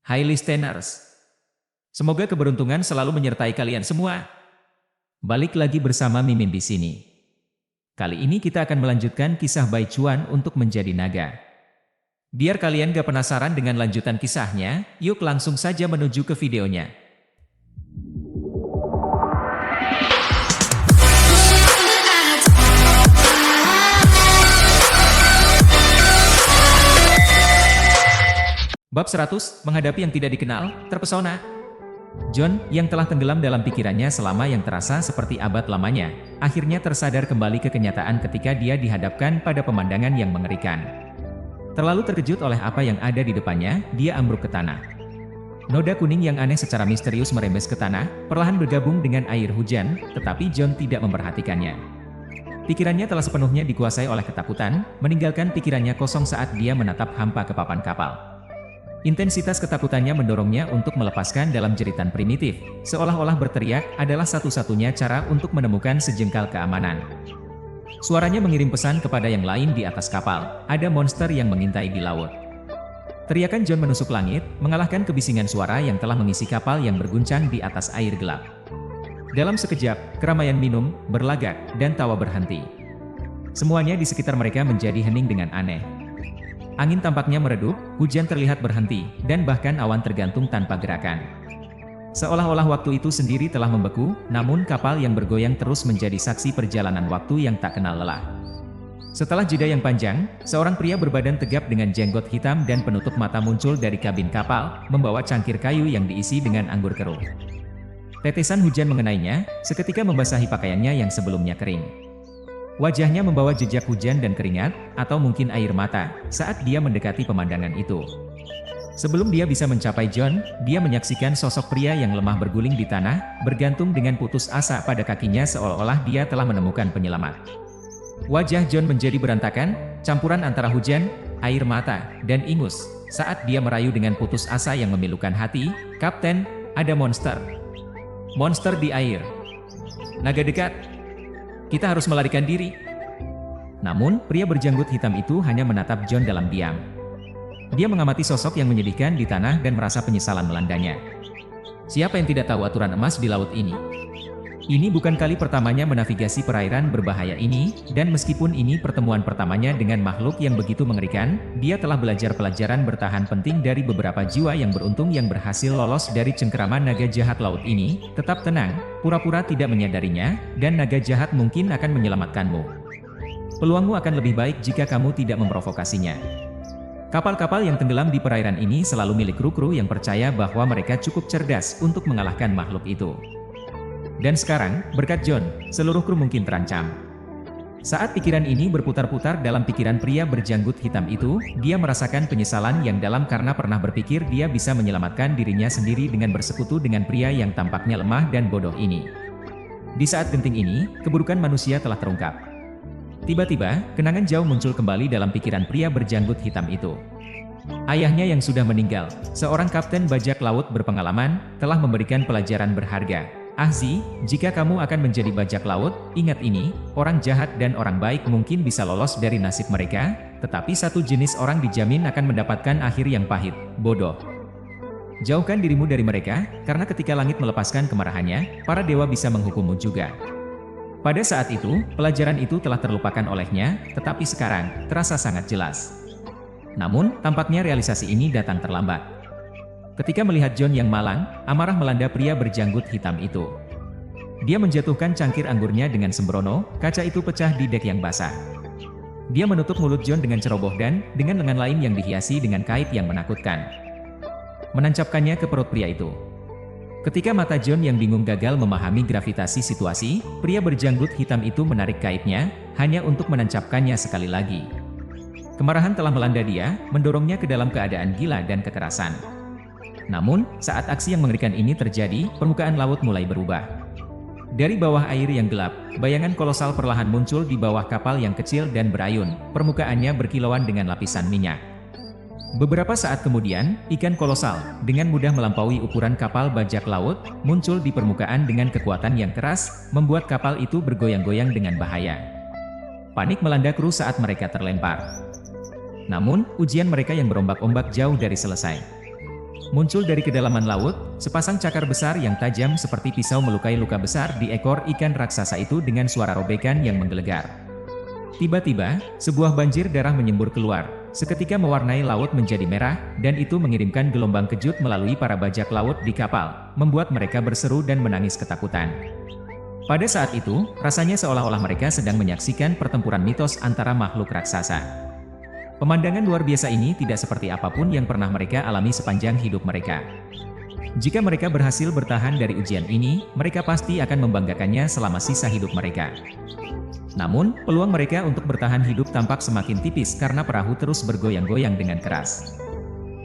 Hai listeners, semoga keberuntungan selalu menyertai kalian semua. Balik lagi bersama Mimin di sini. Kali ini kita akan melanjutkan kisah Bai Chuan untuk menjadi naga. Biar kalian gak penasaran dengan lanjutan kisahnya, yuk langsung saja menuju ke videonya. Bab 100, menghadapi yang tidak dikenal, terpesona. John, yang telah tenggelam dalam pikirannya selama yang terasa seperti abad lamanya, akhirnya tersadar kembali ke kenyataan ketika dia dihadapkan pada pemandangan yang mengerikan. Terlalu terkejut oleh apa yang ada di depannya, dia ambruk ke tanah. Noda kuning yang aneh secara misterius merembes ke tanah, perlahan bergabung dengan air hujan, tetapi John tidak memperhatikannya. Pikirannya telah sepenuhnya dikuasai oleh ketakutan, meninggalkan pikirannya kosong saat dia menatap hampa ke papan kapal. Intensitas ketakutannya mendorongnya untuk melepaskan dalam jeritan primitif, seolah-olah berteriak adalah satu-satunya cara untuk menemukan sejengkal keamanan. Suaranya mengirim pesan kepada yang lain di atas kapal, ada monster yang mengintai di laut. Teriakan John menusuk langit, mengalahkan kebisingan suara yang telah mengisi kapal yang berguncang di atas air gelap. Dalam sekejap, keramaian minum, berlagak, dan tawa berhenti. Semuanya di sekitar mereka menjadi hening dengan aneh. Angin tampaknya meredup, hujan terlihat berhenti, dan bahkan awan tergantung tanpa gerakan. Seolah-olah waktu itu sendiri telah membeku, namun kapal yang bergoyang terus menjadi saksi perjalanan waktu yang tak kenal lelah. Setelah jeda yang panjang, seorang pria berbadan tegap dengan jenggot hitam dan penutup mata muncul dari kabin kapal, membawa cangkir kayu yang diisi dengan anggur keruh. Tetesan hujan mengenainya, seketika membasahi pakaiannya yang sebelumnya kering. Wajahnya membawa jejak hujan dan keringat, atau mungkin air mata, saat dia mendekati pemandangan itu. Sebelum dia bisa mencapai John, dia menyaksikan sosok pria yang lemah berguling di tanah, bergantung dengan putus asa pada kakinya seolah-olah dia telah menemukan penyelamat. Wajah John menjadi berantakan, campuran antara hujan, air mata, dan ingus, saat dia merayu dengan putus asa yang memilukan hati, "Kapten, ada monster. Monster di air. Naga dekat. Kita harus melarikan diri." Namun, pria berjanggut hitam itu hanya menatap John dalam diam. Dia mengamati sosok yang menyedihkan di tanah dan merasa penyesalan melandanya. Siapa yang tidak tahu aturan emas di laut ini? Ini bukan kali pertamanya menavigasi perairan berbahaya ini, dan meskipun ini pertemuan pertamanya dengan makhluk yang begitu mengerikan, dia telah belajar pelajaran bertahan penting dari beberapa jiwa yang beruntung yang berhasil lolos dari cengkeraman naga jahat laut ini. Tetap tenang, pura-pura tidak menyadarinya, dan naga jahat mungkin akan menyelamatkanmu. Peluangmu akan lebih baik jika kamu tidak memprovokasinya. Kapal-kapal yang tenggelam di perairan ini selalu milik kru-kru yang percaya bahwa mereka cukup cerdas untuk mengalahkan makhluk itu. Dan sekarang, berkat John, seluruh kru mungkin terancam. Saat pikiran ini berputar-putar dalam pikiran pria berjanggut hitam itu, dia merasakan penyesalan yang dalam karena pernah berpikir dia bisa menyelamatkan dirinya sendiri dengan bersekutu dengan pria yang tampaknya lemah dan bodoh ini. Di saat genting ini, keburukan manusia telah terungkap. Tiba-tiba, kenangan jauh muncul kembali dalam pikiran pria berjanggut hitam itu. Ayahnya yang sudah meninggal, seorang kapten bajak laut berpengalaman, telah memberikan pelajaran berharga. "Ahzi, jika kamu akan menjadi bajak laut, ingat ini, orang jahat dan orang baik mungkin bisa lolos dari nasib mereka, tetapi satu jenis orang dijamin akan mendapatkan akhir yang pahit, bodoh. Jauhkan dirimu dari mereka, karena ketika langit melepaskan kemarahannya, para dewa bisa menghukummu juga." Pada saat itu, pelajaran itu telah terlupakan olehnya, tetapi sekarang, terasa sangat jelas. Namun, tampaknya realisasi ini datang terlambat. Ketika melihat John yang malang, amarah melanda pria berjanggut hitam itu. Dia menjatuhkan cangkir anggurnya dengan sembrono, kaca itu pecah di dek yang basah. Dia menutup mulut John dengan ceroboh dan, dengan lengan lain yang dihiasi dengan kait yang menakutkan, menancapkannya ke perut pria itu. Ketika mata John yang bingung gagal memahami gravitasi situasi, pria berjanggut hitam itu menarik kaitnya, hanya untuk menancapkannya sekali lagi. Kemarahan telah melanda dia, mendorongnya ke dalam keadaan gila dan kekerasan. Namun, saat aksi yang mengerikan ini terjadi, permukaan laut mulai berubah. Dari bawah air yang gelap, bayangan kolosal perlahan muncul di bawah kapal yang kecil dan berayun, permukaannya berkilauan dengan lapisan minyak. Beberapa saat kemudian, ikan kolosal, dengan mudah melampaui ukuran kapal bajak laut, muncul di permukaan dengan kekuatan yang keras, membuat kapal itu bergoyang-goyang dengan bahaya. Panik melanda kru saat mereka terlempar. Namun, ujian mereka yang berombak-ombak jauh dari selesai. Muncul dari kedalaman laut, sepasang cakar besar yang tajam seperti pisau melukai luka besar di ekor ikan raksasa itu dengan suara robekan yang menggelegar. Tiba-tiba, sebuah banjir darah menyembur keluar, seketika mewarnai laut menjadi merah, dan itu mengirimkan gelombang kejut melalui para bajak laut di kapal, membuat mereka berseru dan menangis ketakutan. Pada saat itu, rasanya seolah-olah mereka sedang menyaksikan pertempuran mitos antara makhluk raksasa. Pemandangan luar biasa ini tidak seperti apapun yang pernah mereka alami sepanjang hidup mereka. Jika mereka berhasil bertahan dari ujian ini, mereka pasti akan membanggakannya selama sisa hidup mereka. Namun, peluang mereka untuk bertahan hidup tampak semakin tipis karena perahu terus bergoyang-goyang dengan keras.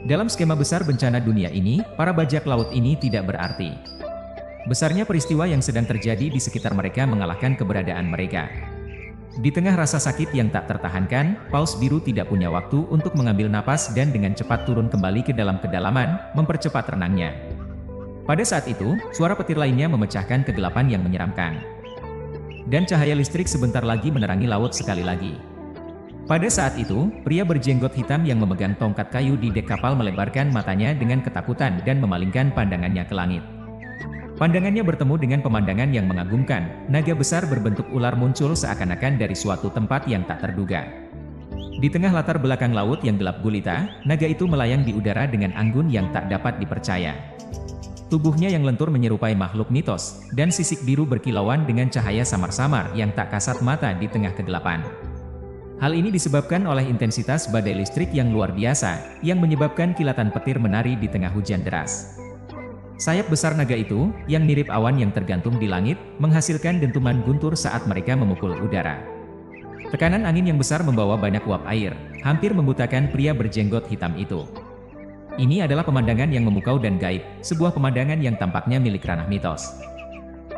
Dalam skema besar bencana dunia ini, para bajak laut ini tidak berarti. Besarnya peristiwa yang sedang terjadi di sekitar mereka mengalahkan keberadaan mereka. Di tengah rasa sakit yang tak tertahankan, Paus Biru tidak punya waktu untuk mengambil napas dan dengan cepat turun kembali ke dalam kedalaman, mempercepat renangnya. Pada saat itu, suara petir lainnya memecahkan kegelapan yang menyeramkan. Dan cahaya listrik sebentar lagi menerangi laut sekali lagi. Pada saat itu, pria berjenggot hitam yang memegang tongkat kayu di dek kapal melebarkan matanya dengan ketakutan dan memalingkan pandangannya ke langit. Pandangannya bertemu dengan pemandangan yang mengagumkan, naga besar berbentuk ular muncul seakan-akan dari suatu tempat yang tak terduga. Di tengah latar belakang laut yang gelap gulita, naga itu melayang di udara dengan anggun yang tak dapat dipercaya. Tubuhnya yang lentur menyerupai makhluk mitos, dan sisik biru berkilauan dengan cahaya samar-samar yang tak kasat mata di tengah kegelapan. Hal ini disebabkan oleh intensitas badai listrik yang luar biasa, yang menyebabkan kilatan petir menari di tengah hujan deras. Sayap besar naga itu, yang mirip awan yang tergantung di langit, menghasilkan dentuman guntur saat mereka memukul udara. Tekanan angin yang besar membawa banyak uap air, hampir membutakan pria berjenggot hitam itu. Ini adalah pemandangan yang memukau dan gaib, sebuah pemandangan yang tampaknya milik ranah mitos.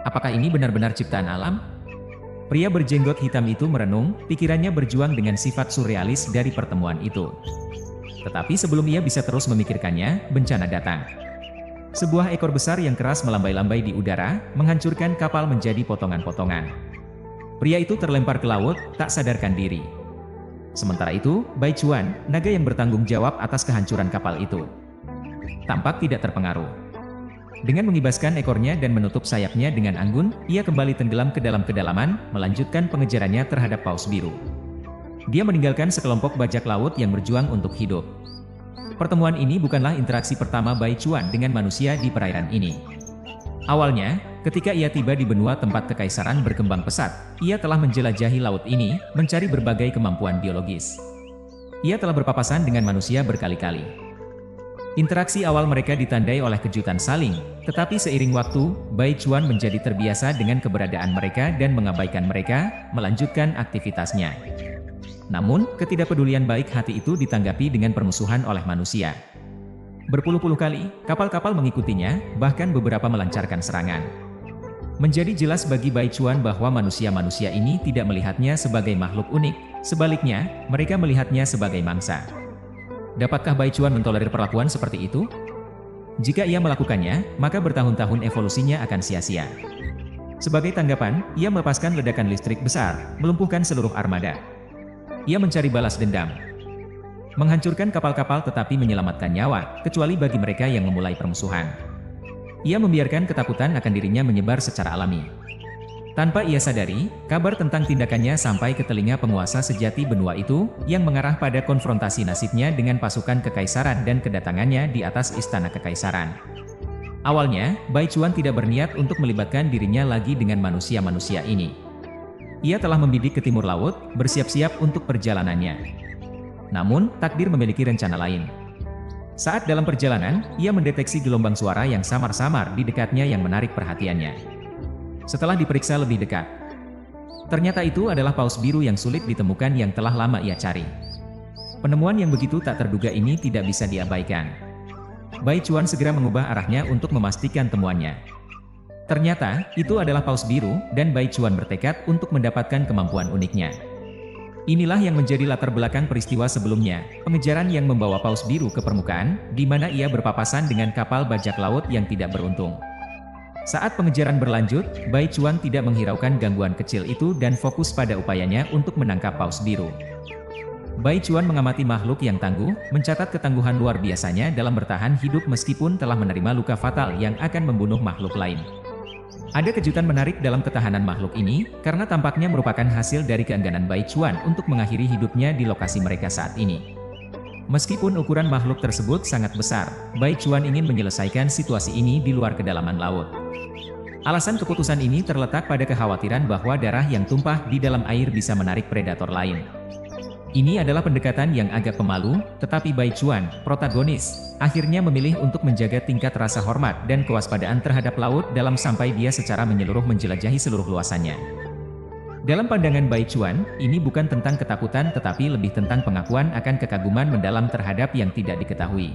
Apakah ini benar-benar ciptaan alam? Pria berjenggot hitam itu merenung, pikirannya berjuang dengan sifat surrealis dari pertemuan itu. Tetapi sebelum ia bisa terus memikirkannya, bencana datang. Sebuah ekor besar yang keras melambai-lambai di udara, menghancurkan kapal menjadi potongan-potongan. Pria itu terlempar ke laut, tak sadarkan diri. Sementara itu, Bai Chuan, naga yang bertanggung jawab atas kehancuran kapal itu, tampak tidak terpengaruh. Dengan mengibaskan ekornya dan menutup sayapnya dengan anggun, ia kembali tenggelam ke dalam kedalaman, melanjutkan pengejarannya terhadap Paus Biru. Dia meninggalkan sekelompok bajak laut yang berjuang untuk hidup. Pertemuan ini bukanlah interaksi pertama Bai Chuan dengan manusia di perairan ini. Awalnya, ketika ia tiba di benua tempat kekaisaran berkembang pesat, ia telah menjelajahi laut ini, mencari berbagai kemampuan biologis. Ia telah berpapasan dengan manusia berkali-kali. Interaksi awal mereka ditandai oleh kejutan saling, tetapi seiring waktu, Bai Chuan menjadi terbiasa dengan keberadaan mereka dan mengabaikan mereka, melanjutkan aktivitasnya. Namun, ketidakpedulian baik hati itu ditanggapi dengan permusuhan oleh manusia. Berpuluh-puluh kali, kapal-kapal mengikutinya, bahkan beberapa melancarkan serangan. Menjadi jelas bagi Bai Chuan bahwa manusia-manusia ini tidak melihatnya sebagai makhluk unik, sebaliknya, mereka melihatnya sebagai mangsa. Dapatkah Bai Chuan mentolerir perlakuan seperti itu? Jika ia melakukannya, maka bertahun-tahun evolusinya akan sia-sia. Sebagai tanggapan, ia melepaskan ledakan listrik besar, melumpuhkan seluruh armada. Ia mencari balas dendam. Menghancurkan kapal-kapal tetapi menyelamatkan nyawa, kecuali bagi mereka yang memulai permusuhan. Ia membiarkan ketakutan akan dirinya menyebar secara alami. Tanpa ia sadari, kabar tentang tindakannya sampai ke telinga penguasa sejati benua itu, yang mengarah pada konfrontasi nasibnya dengan pasukan kekaisaran dan kedatangannya di atas istana kekaisaran. Awalnya, Bai Chuan tidak berniat untuk melibatkan dirinya lagi dengan manusia-manusia ini. Ia telah membidik ke timur laut, bersiap-siap untuk perjalanannya. Namun, takdir memiliki rencana lain. Saat dalam perjalanan, ia mendeteksi gelombang suara yang samar-samar di dekatnya yang menarik perhatiannya. Setelah diperiksa lebih dekat, ternyata itu adalah paus biru yang sulit ditemukan yang telah lama ia cari. Penemuan yang begitu tak terduga ini tidak bisa diabaikan. Bai Chuan segera mengubah arahnya untuk memastikan temuannya. Ternyata, itu adalah paus biru, dan Bai Chuan bertekad untuk mendapatkan kemampuan uniknya. Inilah yang menjadi latar belakang peristiwa sebelumnya, pengejaran yang membawa paus biru ke permukaan, di mana ia berpapasan dengan kapal bajak laut yang tidak beruntung. Saat pengejaran berlanjut, Bai Chuan tidak menghiraukan gangguan kecil itu dan fokus pada upayanya untuk menangkap paus biru. Bai Chuan mengamati makhluk yang tangguh, mencatat ketangguhan luar biasanya dalam bertahan hidup meskipun telah menerima luka fatal yang akan membunuh makhluk lain. Ada kejutan menarik dalam ketahanan makhluk ini, karena tampaknya merupakan hasil dari keengganan Bai Chuan untuk mengakhiri hidupnya di lokasi mereka saat ini. Meskipun ukuran makhluk tersebut sangat besar, Bai Chuan ingin menyelesaikan situasi ini di luar kedalaman laut. Alasan keputusan ini terletak pada kekhawatiran bahwa darah yang tumpah di dalam air bisa menarik predator lain. Ini adalah pendekatan yang agak pemalu, tetapi Bai Chuan, protagonis, akhirnya memilih untuk menjaga tingkat rasa hormat dan kewaspadaan terhadap laut dalam sampai dia secara menyeluruh menjelajahi seluruh luasannya. Dalam pandangan Bai Chuan, ini bukan tentang ketakutan tetapi lebih tentang pengakuan akan kekaguman mendalam terhadap yang tidak diketahui.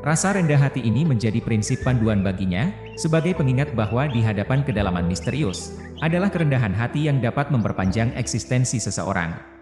Rasa rendah hati ini menjadi prinsip panduan baginya, sebagai pengingat bahwa di hadapan kedalaman misterius, adalah kerendahan hati yang dapat memperpanjang eksistensi seseorang.